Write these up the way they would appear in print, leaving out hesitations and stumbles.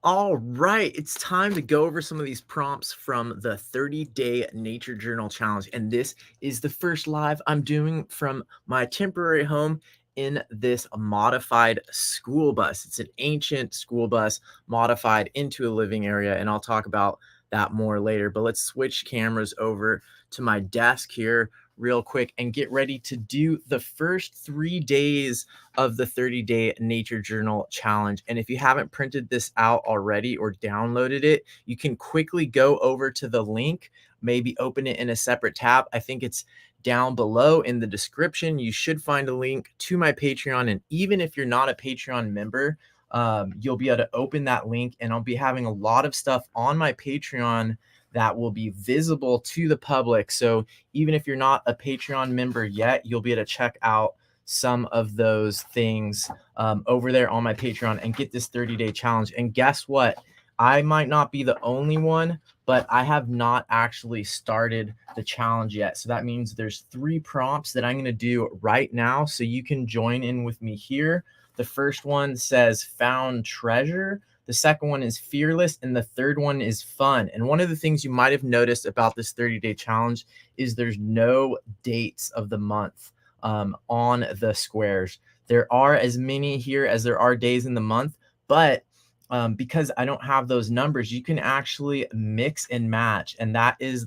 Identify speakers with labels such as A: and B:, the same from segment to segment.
A: All right, it's time to go over some of these prompts from the 30-day nature journal challenge. And this is the first live I'm doing from my temporary home in this modified school bus. It's an ancient school bus modified into a living area, and I'll talk about that more later. But let's switch cameras over to my desk here real quick and get ready to do the first 3 days of the 30-day nature journal challenge. And if you haven't printed this out already or downloaded it, you can quickly go over to the link, maybe open it in a separate tab. I think it's down below in the description. You should find a link to my Patreon. And even if you're not a Patreon member, you'll be able to open that link, and I'll be having a lot of stuff on my Patreon that will be visible to the public. So even if you're not a Patreon member yet, you'll be able to check out some of those things over there on my Patreon and get this 30-day challenge. And guess what? I might not be the only one, but I have not actually started the challenge yet. So that means there's 3 prompts that I'm going to do right now. So you can join in with me here. The first one says found treasure. The second one is fearless, and the third one is fun. And one of the things you might have noticed about this 30-day challenge is there's no dates of the month on the squares. There are as many here as there are days in the month, but because I don't have those numbers, you can actually mix and match, and that is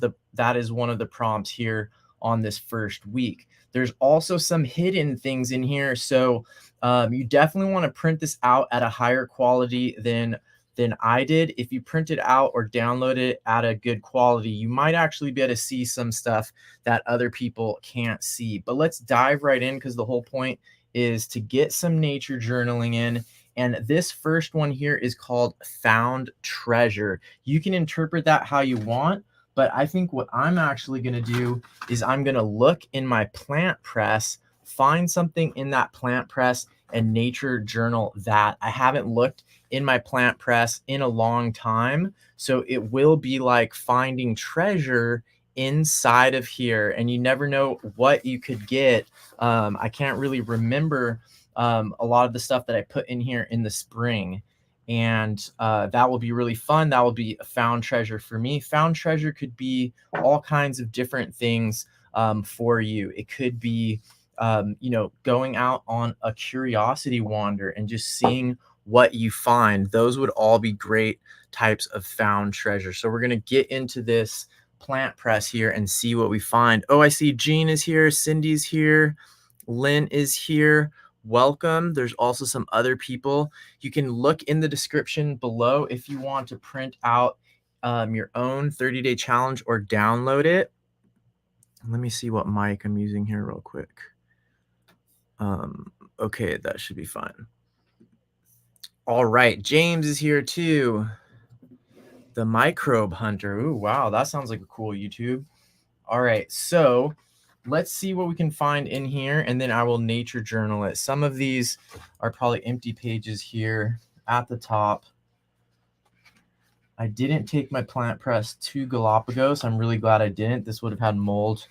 A: one of the prompts here on this first week. There's also some hidden things in here, so you definitely want to print this out at a higher quality than I did. If you print it out or download it at a good quality, you might actually be able to see some stuff that other people can't see. But let's dive right in, because the whole point is to get some nature journaling in. And this first one here is called found treasure. You can interpret that how you want, but I think what I'm actually going to do is I'm going to look in my plant press, find something in that plant press, and nature journal that. I haven't looked in my plant press in a long time, so it will be like finding treasure inside of here, and you never know what you could get. I can't really remember a lot of the stuff that I put in here in the spring, and that will be really fun. That will be a found treasure for me. Found treasure could be all kinds of different things for you. It could be going out on a curiosity wander and just seeing what you find. Those would all be great types of found treasure. So we're going to get into this plant press here and see what we find. Oh, I see Jean is here, Cindy's here, Lynn is here. Welcome. There's also some other people. You can look in the description below if you want to print out your own 30-day challenge or download it. Let me see what mic I'm using here real quick. Okay, that should be fine. All right, James is here too. The microbe hunter. Ooh, wow, that sounds like a cool YouTube. All right, so let's see what we can find in here, and then I will nature journal it. Some of these are probably empty pages here at the top. I didn't take my plant press to Galapagos. I'm really glad I didn't. This would have had mold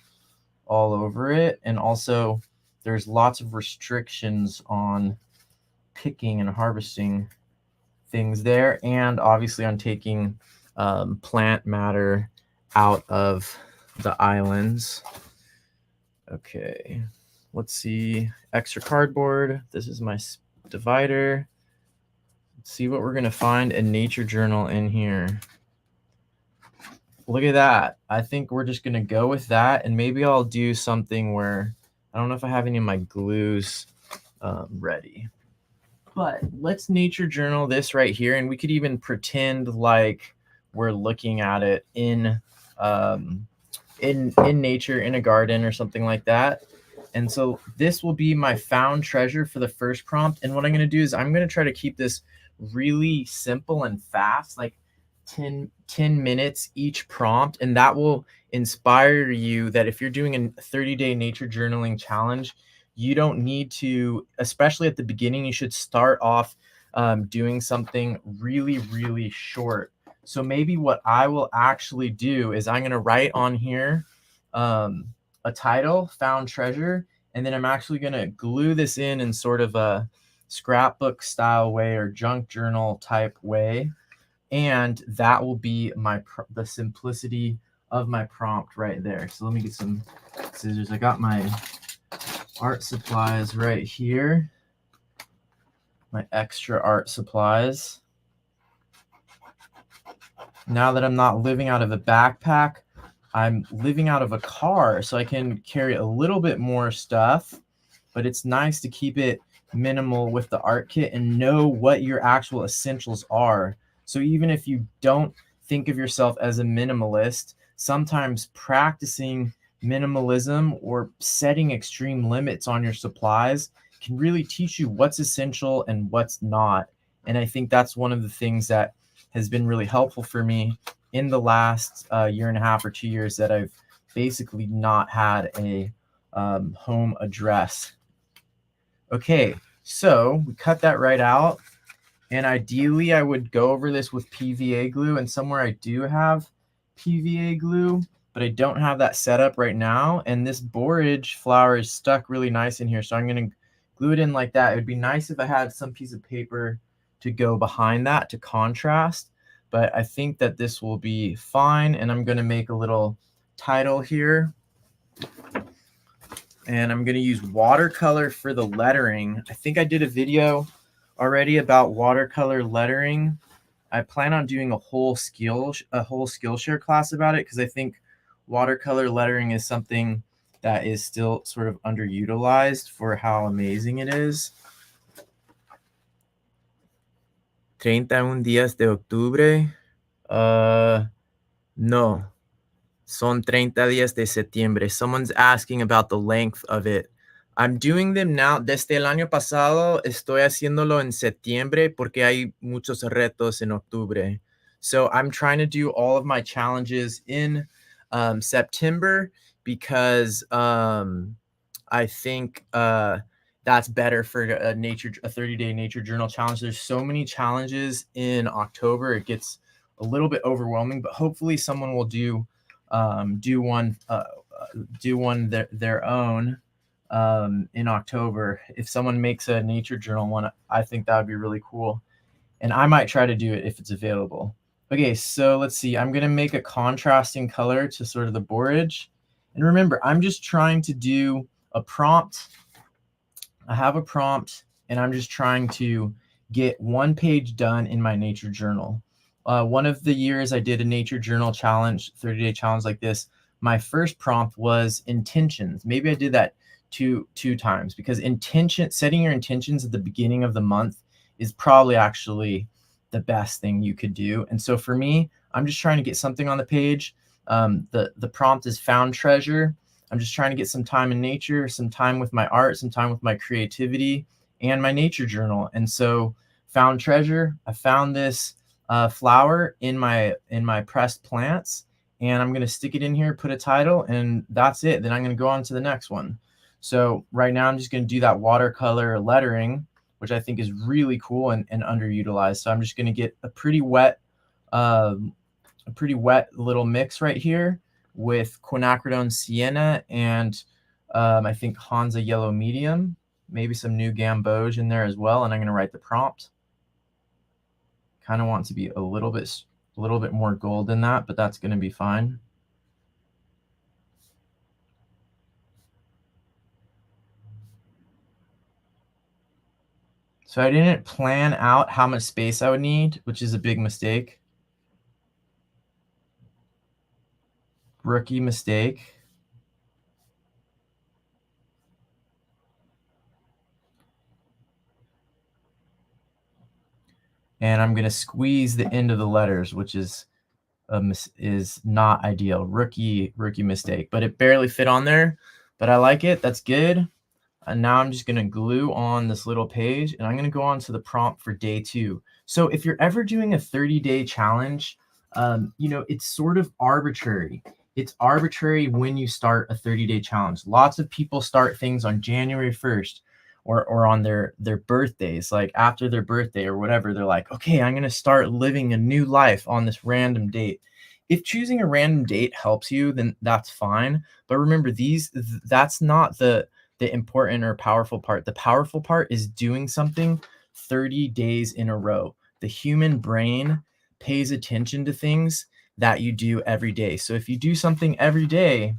A: all over it. And also, there's lots of restrictions on picking and harvesting things there, and obviously on taking plant matter out of the islands. Okay, let's see. Extra cardboard. This is my divider. Let's see what we're gonna find in nature journal in here. Look at that. I think we're just gonna go with that, and maybe I'll do something where I don't know if I have any of my glues ready. But let's nature journal this right here, and we could even pretend like we're looking at it in nature, in a garden or something like that. And so this will be my found treasure for the first prompt. And what I'm going to do is I'm going to try to keep this really simple and fast, like 10 minutes each prompt, and that will inspire you that if you're doing a 30-day nature journaling challenge, you don't need to, especially at the beginning, you should start off doing something really, really short. So maybe what I will actually do is I'm going to write on here a title, found treasure, and then I'm actually going to glue this in sort of a scrapbook style way or junk journal type way. And that will be the simplicity of my prompt right there. So let me get some scissors. I got my art supplies right here, my extra art supplies. Now that I'm not living out of a backpack, I'm living out of a car, so I can carry a little bit more stuff, but it's nice to keep it minimal with the art kit and know what your actual essentials are. So even if you don't think of yourself as a minimalist, sometimes practicing minimalism or setting extreme limits on your supplies can really teach you what's essential and what's not. And I think that's one of the things that has been really helpful for me in the last year and a half or 2 years that I've basically not had a home address. Okay, so we cut that right out. And ideally, I would go over this with PVA glue. And somewhere I do have PVA glue, but I don't have that set up right now. And this borage flower is stuck really nice in here. So I'm going to glue it in like that. It would be nice if I had some piece of paper to go behind that to contrast. But I think that this will be fine. And I'm going to make a little title here. And I'm going to use watercolor for the lettering. I think I did a video already about watercolor lettering. I plan on doing a whole Skillshare class about it because I think watercolor lettering is something that is still sort of underutilized for how amazing it is. 31 días de octubre. No. Son 30 días de septiembre. Someone's asking about the length of it. I'm doing them now. Desde el año pasado estoy haciéndolo en septiembre porque hay muchos retos en octubre. So I'm trying to do all of my challenges in September because I think that's better for a 30-day nature journal challenge. There's so many challenges in October. It gets a little bit overwhelming, but hopefully someone will do one their own in October. If someone makes a nature journal one, I think that would be really cool. And I might try to do it if it's available. Okay, so let's see. I'm going to make a contrasting color to sort of the borage. And remember, I'm just trying to do a prompt. I have a prompt, and I'm just trying to get one page done in my nature journal. One of the years I did a nature journal challenge, 30-day challenge like this, my first prompt was intentions. Maybe I did that two times because setting your intentions at the beginning of the month is probably actually the best thing you could do. And so for me, I'm just trying to get something on the page. The prompt is found treasure. I'm just trying to get some time in nature, some time with my art, some time with my creativity and my nature journal. And so found treasure, I found this flower in my pressed plants, and I'm going to stick it in here, put a title, and that's it. Then I'm going to go on to the next one. So right now I'm just going to do that watercolor lettering, which I think is really cool and underutilized. So I'm just going to get a pretty wet little mix right here with quinacridone sienna and I think Hansa yellow medium, maybe some new gamboge in there as well. And I'm going to write the prompt. Kind of want to be a little bit more gold than that, but that's going to be fine. So I didn't plan out how much space I would need, which is a big mistake. Rookie mistake. And I'm going to squeeze the end of the letters, which is not ideal. Rookie mistake, but it barely fit on there, but I like it. That's good. And now I'm just going to glue on this little page, and I'm going to go on to the prompt for day 2. So if you're ever doing a 30-day challenge, it's sort of arbitrary. It's arbitrary when you start a 30-day challenge. Lots of people start things on January 1st or on their birthdays, like after their birthday or whatever. They're like, okay, I'm going to start living a new life on this random date. If choosing a random date helps you, then that's fine. But remember, that's not the important or powerful part. The powerful part is doing something 30 days in a row. The human brain pays attention to things that you do every day. So if you do something every day,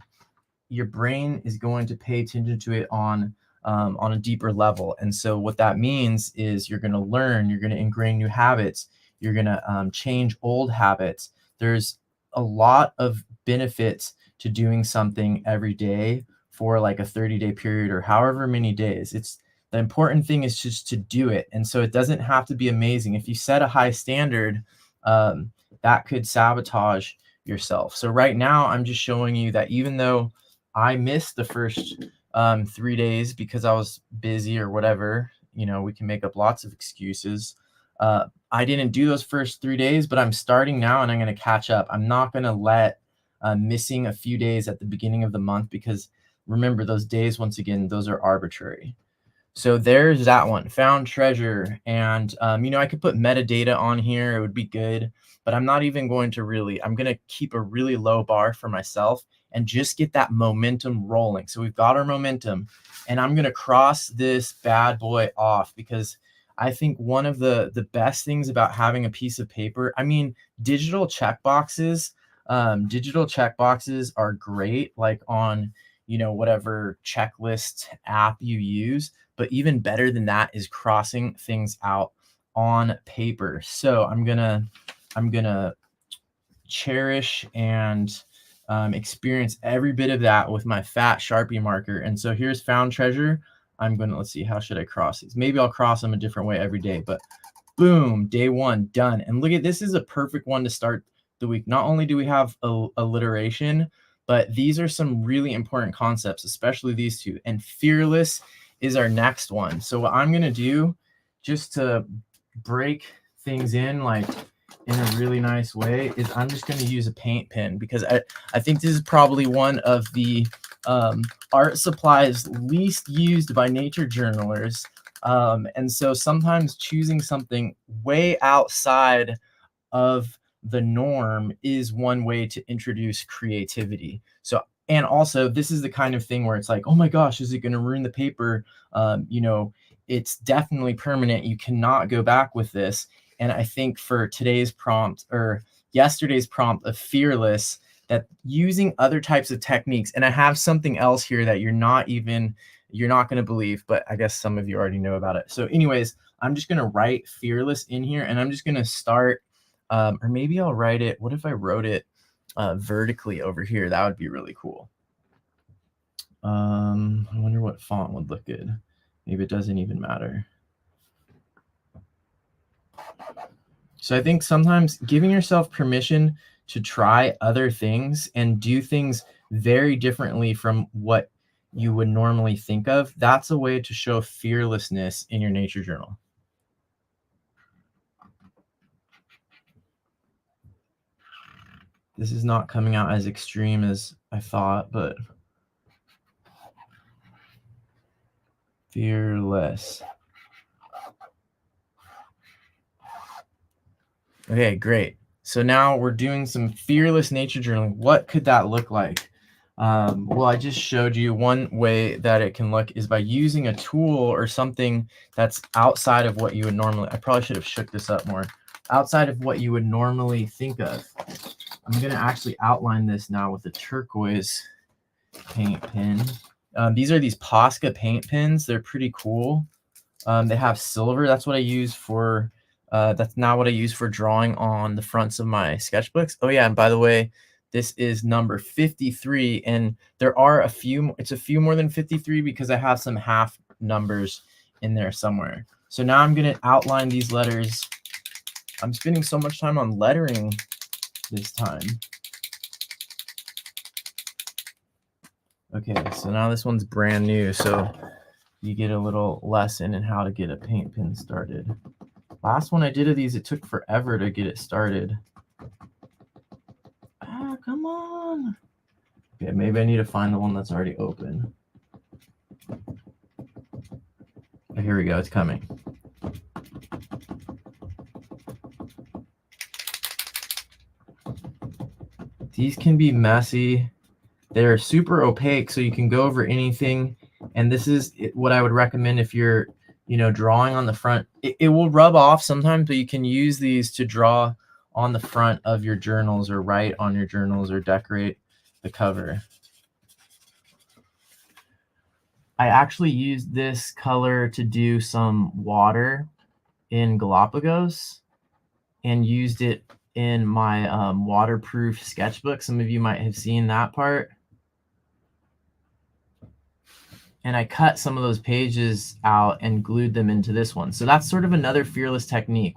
A: your brain is going to pay attention to it on a deeper level. And so what that means is you're going to learn, you're going to ingrain new habits, you're going to change old habits. There's a lot of benefits to doing something every day for like a 30-day period or however many days. It's the important thing is just to do it. And so it doesn't have to be amazing. If you set a high standard, that could sabotage yourself. So right now I'm just showing you that even though I missed the first 3 days because I was busy or whatever, we can make up lots of excuses. I didn't do those first 3 days, but I'm starting now and I'm going to catch up. I'm not going to let missing a few days at the beginning of the month, because remember, those days, once again, those are arbitrary. So there's that one, found treasure. And, I could put metadata on here. It would be good, but I'm not even going to I'm going to keep a really low bar for myself and just get that momentum rolling. So we've got our momentum, and I'm going to cross this bad boy off, because I think one of the best things about having a piece of paper, digital checkboxes are great, like on, whatever checklist app you use. But even better than that is crossing things out on paper. So I'm gonna cherish and experience every bit of that with my fat Sharpie marker. And so here's found treasure. Let's see, how should I cross these? Maybe I'll cross them a different way every day, but boom, day one, done. And look at this, is a perfect one to start the week. Not only do we have alliteration, but these are some really important concepts, especially these two. And fearless is our next one. So what I'm going to do, just to break things in like in a really nice way, is I'm just going to use a paint pen, because I think this is probably one of the art supplies least used by nature journalers. And so sometimes choosing something way outside of the norm is one way to introduce creativity. So, and also this is the kind of thing where it's like, oh my gosh, is it going to ruin the paper? It's definitely permanent. You cannot go back with this. And I think for today's prompt, or yesterday's prompt of fearless, that using other types of techniques, and I have something else here that you're not going to believe, but I guess some of you already know about it. So anyways, I'm just going to write fearless in here, and I'm just going to start, or maybe I'll write it. What if I wrote it vertically over here? That would be really cool. I wonder what font would look good. Maybe it doesn't even matter. So I think sometimes giving yourself permission to try other things and do things very differently from what you would normally think of, that's a way to show fearlessness in your nature journal. This is not coming out as extreme as I thought, but fearless. Okay, great. So now we're doing some fearless nature journaling. What could that look like? Well, I just showed you one way that it can look is by using a tool or something that's outside of what you would normally, I probably should have shook this up more, outside of what you would normally think of. I'm going to actually outline this now with a turquoise paint pen. These are these Posca paint pens. They're pretty cool. They have silver. That's what I use for, that's not what I use for drawing on the fronts of my sketchbooks. Oh yeah, and by the way, this is number 53, and there are it's a few more than 53 because I have some half numbers in there somewhere. So now I'm going to outline these letters. I'm spending so much time on lettering this time. Okay, so now this one's brand new, so you get a little lesson in how to get a paint pen started. Last one I did of these, it took forever to get it started. Ah, come on. Okay, maybe I need to find the one that's already open. Oh, here we go, it's coming. These can be messy. They're super opaque, so you can go over anything. And this is what I would recommend if you're, drawing on the front. It will rub off sometimes, but you can use these to draw on the front of your journals or write on your journals or decorate the cover. I actually used this color to do some water in Galapagos and used it in my waterproof sketchbook. Some of you might have seen that part. And I cut some of those pages out and glued them into this one. So that's sort of another fearless technique.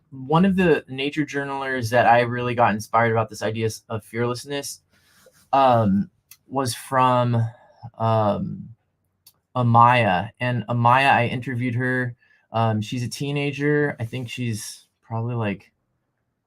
A: One of the nature journalers that I really got inspired about this idea of fearlessness was from Amaya. And Amaya, I interviewed her. She's a teenager. I think she's probably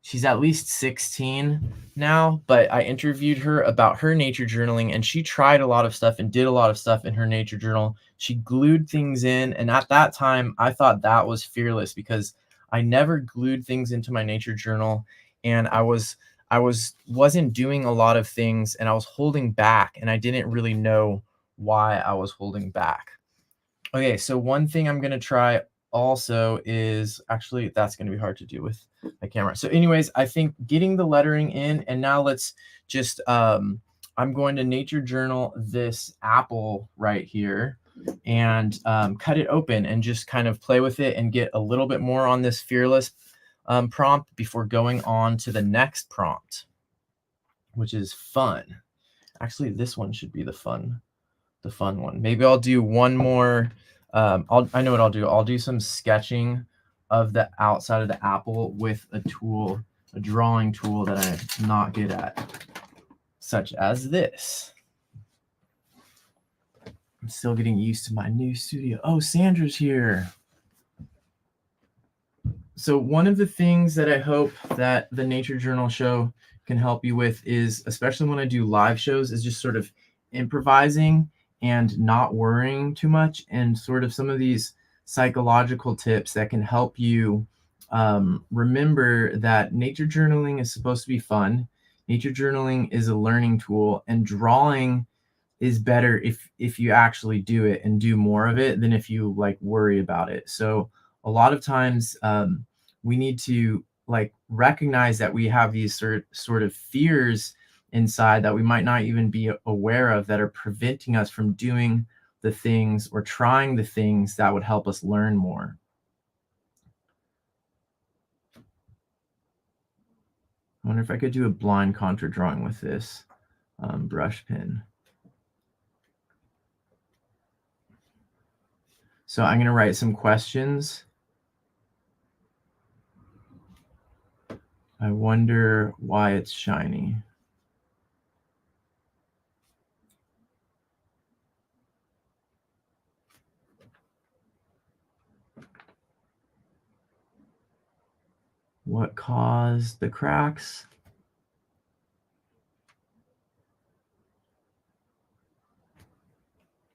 A: she's at least 16 now, but I interviewed her about her nature journaling, and she tried a lot of stuff and did a lot of stuff in her nature journal. She glued things in, and at that time, I thought that was fearless because I never glued things into my nature journal, and I wasn't doing a lot of things, and I was holding back, and I didn't really know why I was holding back. Okay, so one thing I'm gonna try also is, actually that's gonna be hard to do with my camera. So anyways, I think getting the lettering in, and now let's just, I'm going to nature journal this apple right here and cut it open and just kind of play with it and get a little bit more on this fearless prompt before going on to the next prompt, which is fun. Actually, this one should be the fun one. Maybe I'll do one more. I know what I'll do. I'll do some sketching of the outside of the apple with a tool, a drawing tool that I'm not good at, such as this. I'm still getting used to my new studio. Oh, Sandra's here. So one of the things that I hope that the Nature Journal show can help you with is, especially when I do live shows, is just sort of improvising and not worrying too much, and sort of some of these psychological tips that can help you remember that nature journaling is supposed to be fun. Nature journaling is a learning tool, and drawing is better if you actually do it and do more of it than if you worry about it. So a lot of times we need to recognize that we have these sort of fears inside that we might not even be aware of that are preventing us from doing the things or trying the things that would help us learn more. I wonder if I could do a blind contour drawing with this brush pen. So I'm going to write some questions. I wonder why it's shiny. What caused the cracks?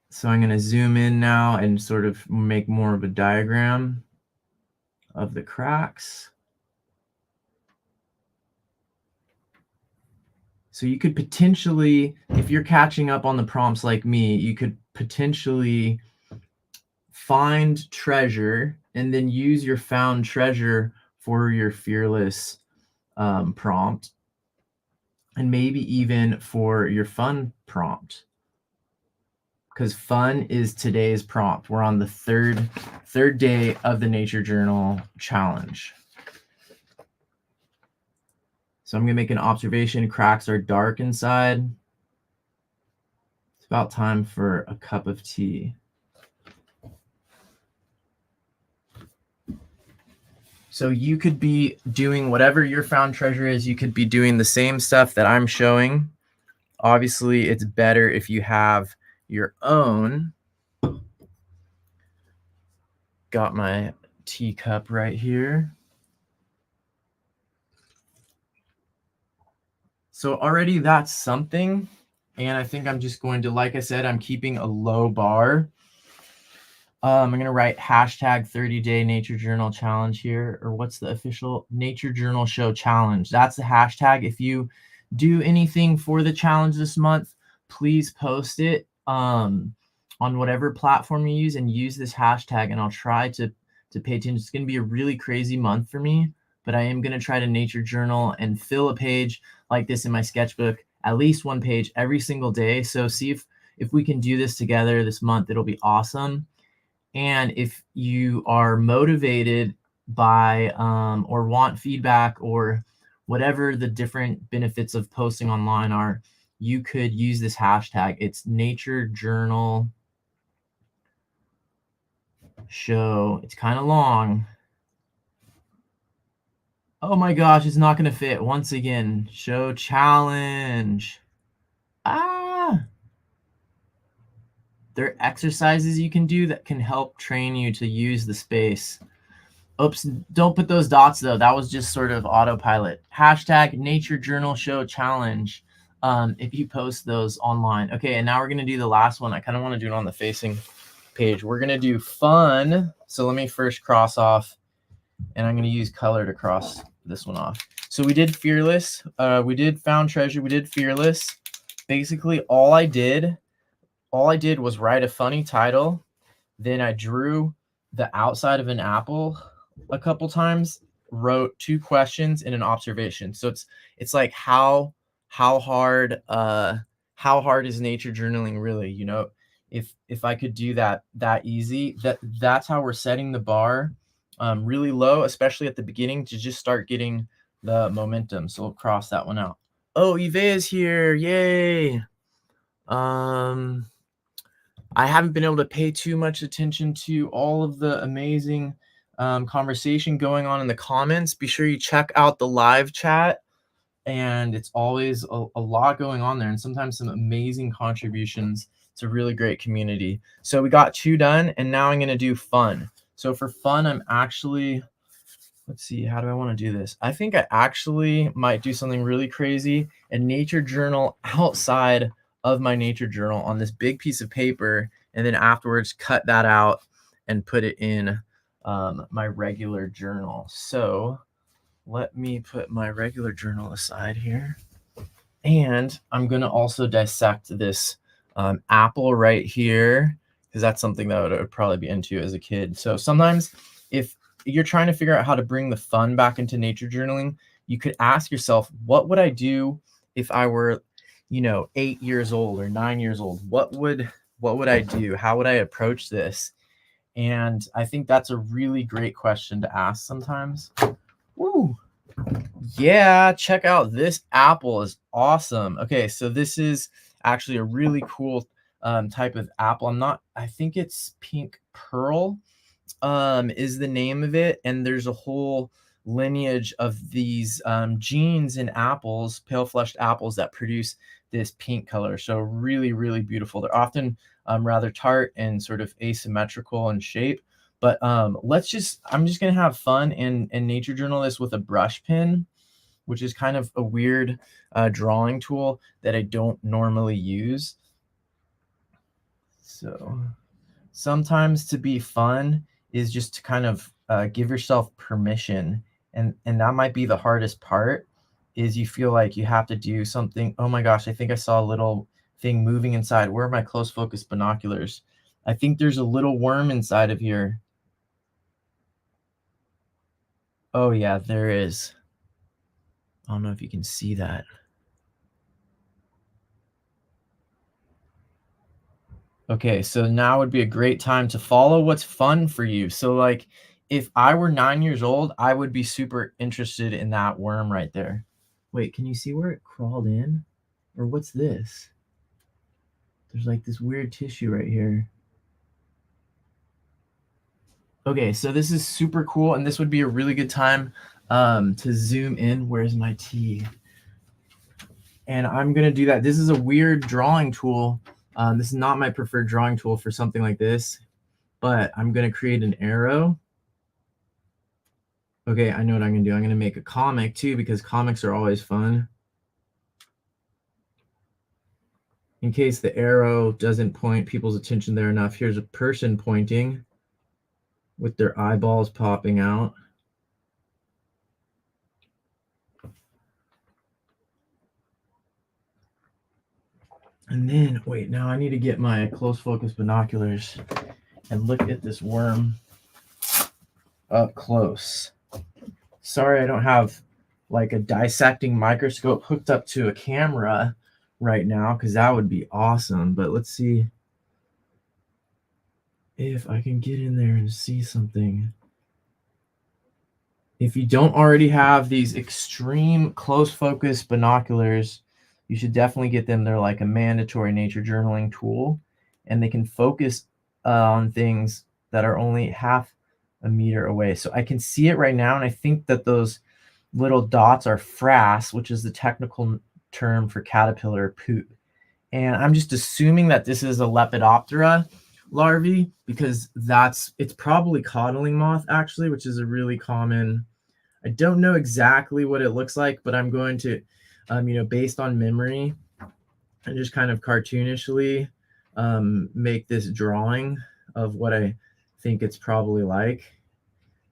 A: So I'm going to zoom in now and sort of make more of a diagram of the cracks. So you could potentially, if you're catching up on the prompts like me, you could potentially find treasure and then use your found treasure for your fearless prompt, and maybe even for your fun prompt, because fun is today's prompt. We're on the third day of the Nature Journal challenge. So I'm gonna make an observation. Cracks are dark inside. It's about time for a cup of tea. So you could be doing whatever your found treasure is. You could be doing the same stuff that I'm showing. Obviously, it's better if you have your own. Got my teacup right here. So already that's something. And I think I'm just going to, like I said, I'm keeping a low bar. I'm going to write hashtag 30-day Nature Journal challenge here, or what's the official Nature Journal show challenge? That's the hashtag. If you do anything for the challenge this month, please post it on whatever platform you use and use this hashtag, and I'll try to pay attention. It's going to be a really crazy month for me, but I am going to try to nature journal and fill a page like this in my sketchbook, at least one page every single day. So see if we can do this together this month. It'll be awesome. And if you are motivated by or want feedback or whatever the different benefits of posting online are, you could use this hashtag. It's Nature Journal Show. It's kind of long. Oh my gosh, it's not going to fit. Once again, show challenge. Ah, there are exercises you can do that can help train you to use the space. Oops, don't put those dots though. That was just sort of autopilot. Hashtag Nature Journal Show Challenge. If you post those online. Okay, and now we're gonna do the last one. I kind of want to do it on the facing page. We're gonna do fun. So let me first cross off, and I'm gonna use color to cross this one off. So we did fearless. We did found treasure. We did fearless. Basically, all I did was write a funny title. Then I drew the outside of an apple a couple times, wrote 2 questions and an observation. So it's like how hard is nature journaling really? You know, if I could do that easy, that's how we're setting the bar really low, especially at the beginning, to just start getting the momentum. So we'll cross that one out. Oh, Eve is here! Yay! I haven't been able to pay too much attention to all of the amazing conversation going on in the comments. Be sure you check out the live chat, and it's always a lot going on there, and sometimes some amazing contributions. It's a really great community. So we got 2 done, and now I'm going to do fun. So for fun, I'm actually, let's see, how do I want to do this? I think I actually might do something really crazy and nature journal outside of my nature journal on this big piece of paper, and then afterwards cut that out and put it in my regular journal. So let me put my regular journal aside here, and I'm going to also dissect this apple right here, because that's something that I would probably be into as a kid. So sometimes if you're trying to figure out how to bring the fun back into nature journaling, you could ask yourself, what would I do if I were, 8 years old or 9 years old? What would I do? How would I approach this? And I think that's a really great question to ask sometimes. Woo! Yeah, check out this apple is awesome. Okay, so this is actually a really cool type of apple. I think it's pink pearl is the name of it, and there's a whole lineage of these genes in apples, pale fleshed apples, that produce this pink color. So really, really beautiful. They're often rather tart and sort of asymmetrical in shape. But I'm just gonna have fun and nature journal this with a brush pen, which is kind of a weird drawing tool that I don't normally use. So sometimes to be fun is just to kind of give yourself permission. And that might be the hardest part, is you feel like you have to do something. Oh my gosh, I think I saw a little thing moving inside. Where are my close focus binoculars? I think there's a little worm inside of here. Oh yeah, there is. I don't know if you can see that. Okay, so now would be a great time to follow what's fun for you. So like if I were 9 years old, I would be super interested in that worm right there. Wait, can you see where it crawled in? Or what's this? There's like this weird tissue right here. Okay, so this is super cool, and this would be a really good time to zoom in. Where's my T? And I'm gonna do that. This is a weird drawing tool. This is not my preferred drawing tool for something like this, but I'm gonna create an arrow. Okay, I know what I'm gonna do. I'm gonna make a comic too, because comics are always fun. In case the arrow doesn't point people's attention there enough, here's a person pointing with their eyeballs popping out. And then, wait, now I need to get my close focus binoculars and look at this worm up close. Sorry, I don't have like a dissecting microscope hooked up to a camera right now, because that would be awesome. But let's see if I can get in there and see something. If you don't already have these extreme close focus binoculars, you should definitely get them. They're like a mandatory nature journaling tool, and they can focus on things that are only half a meter away. So I can see it right now, and I think that those little dots are frass, which is the technical term for caterpillar poop. And I'm just assuming that this is a Lepidoptera larvae, because it's probably codling moth actually, which is a really common. I don't know exactly what it looks like, but I'm going to, based on memory and just kind of cartoonishly make this drawing of what I think it's probably like.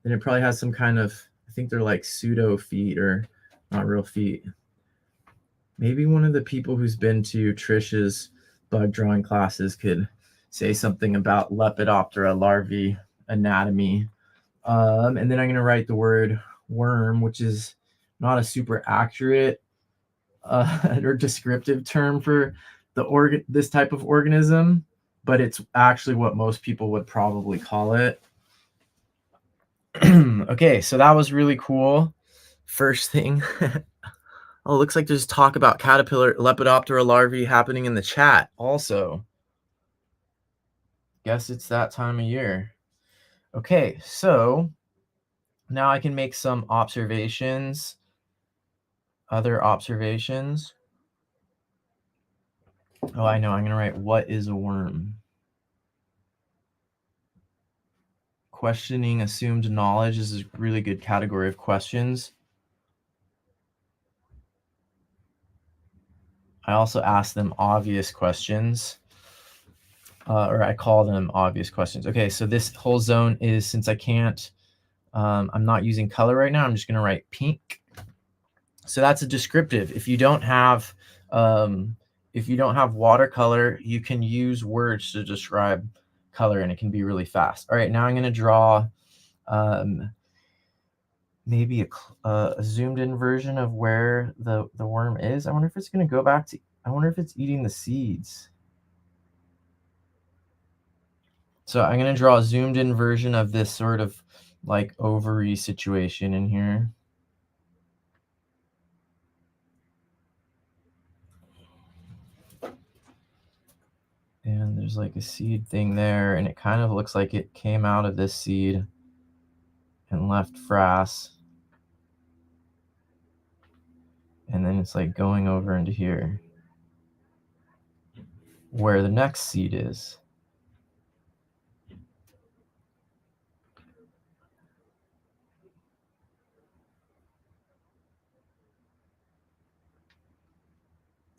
A: And it probably has some kind of, I think they're like pseudo feet or not real feet. Maybe one of the people who's been to Trish's bug drawing classes could say something about Lepidoptera larvae anatomy. And then I'm going to write the word worm, which is not a super accurate or descriptive term for this type of organism, but it's actually what most people would probably call it. Okay, so that was really cool. First thing. Oh, looks like there's talk about caterpillar Lepidoptera larvae happening in the chat also. Guess it's that time of year. Okay, so now I can make some observations, other observations. Oh, I know. I'm going to write, what is a worm? Questioning assumed knowledge is a really good category of questions. I also ask them obvious questions, or I call them obvious questions. Okay, so this whole zone is, since I can't, I'm not using color right now, I'm just going to write pink. So that's a descriptive. If you don't have watercolor, you can use words to describe color, and it can be really fast. All right, now I'm going to draw maybe a zoomed in version of where the worm is. I wonder if it's going to go back to, I wonder if it's eating the seeds. So I'm going to draw a zoomed in version of this sort of like ovary situation in here. And there's like a seed thing there, and it kind of looks like it came out of this seed and left frass. And then it's like going over into here where the next seed is.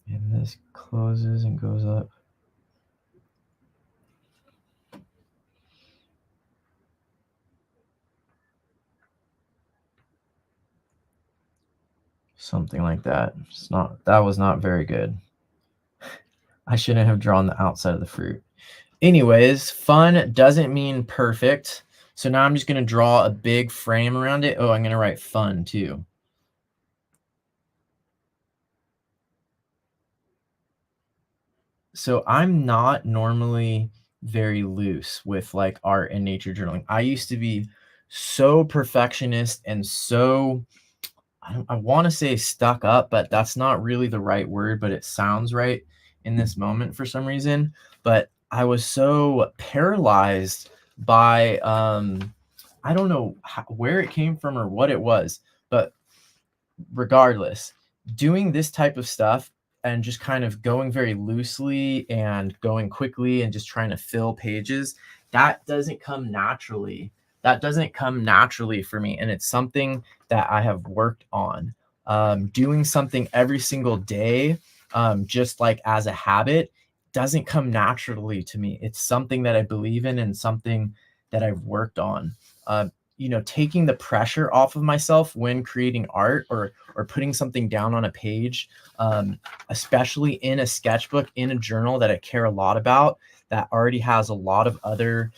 A: And this closes and goes up. Something like that. That was not very good. I shouldn't have drawn the outside of the fruit. Anyways, fun doesn't mean perfect. So now I'm just going to draw a big frame around it. Oh, I'm going to write fun too. So I'm not normally very loose with like art and nature journaling. I used to be so perfectionist and so, I want to say stuck up, but that's not really the right word, but it sounds right in this moment for some reason. But I was so paralyzed by, I don't know where it came from or what it was, but regardless, doing this type of stuff and just kind of going very loosely and going quickly and just trying to fill pages, that doesn't come naturally. That doesn't come naturally for me. And it's something that I have worked on. Doing something every single day, just like as a habit, doesn't come naturally to me. It's something that I believe in and something that I've worked on. Taking the pressure off of myself when creating art or putting something down on a page, especially in a sketchbook, in a journal that I care a lot about, that already has a lot of other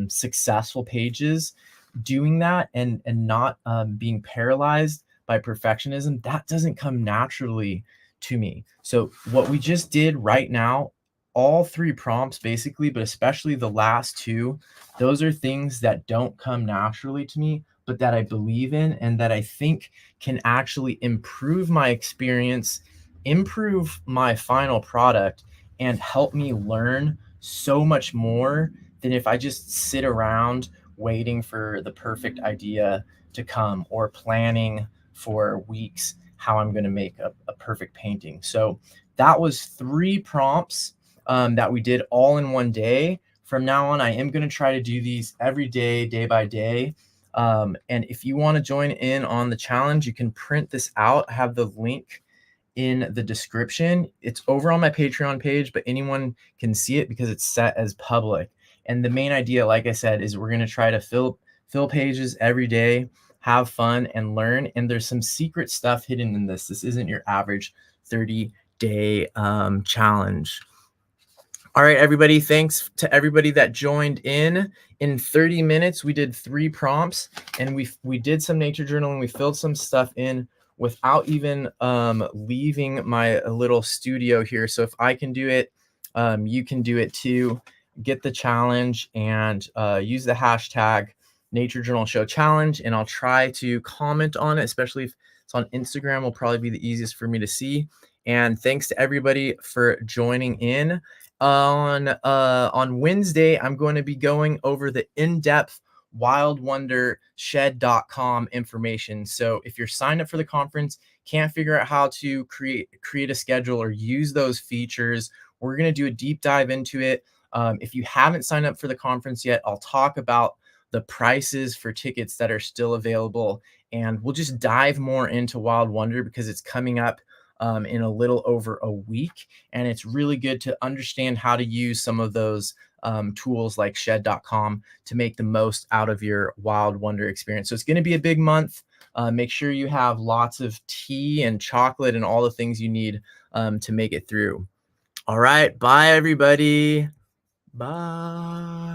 A: successful pages. doing that and not being paralyzed by perfectionism, that doesn't come naturally to me. So what we just did right now, all three prompts basically, but especially the last two, those are things that don't come naturally to me, but that I believe in and that I think can actually improve my experience, improve my final product, and help me learn so much more than if I just sit around waiting for the perfect idea to come or planning for weeks how I'm going to make a perfect painting. So that was three prompts that we did all in one day. From now on, I am going to try to do these every day, day by day. And if you want to join in on the challenge, you can print this out. I have the link in the description. It's over on my Patreon page, but anyone can see it because it's set as public. And the main idea, like I said, is we're going to try to fill pages every day, have fun and learn. And there's some secret stuff hidden in this. This isn't your average 30-day challenge. All right, everybody. Thanks to everybody that joined in. In 30 minutes, we did 3 prompts, and we did some nature journaling. We filled some stuff in without even leaving my little studio here. So if I can do it, you can do it too. Get the challenge and use the hashtag Nature Journal Show Challenge, and I'll try to comment on it, especially if it's on Instagram. Will probably be the easiest for me to see. And thanks to everybody for joining in. On Wednesday, I'm going to be going over the in-depth wildwondershed.com information. So if you're signed up for the conference, can't figure out how to create a schedule or use those features, we're going to do a deep dive into it. If you haven't signed up for the conference yet, I'll talk about the prices for tickets that are still available, and we'll just dive more into Wild Wonder because it's coming up in a little over a week. And it's really good to understand how to use some of those tools like shed.com to make the most out of your Wild Wonder experience. So it's going to be a big month. Make sure you have lots of tea and chocolate and all the things you need to make it through. All right. Bye, everybody. Bye.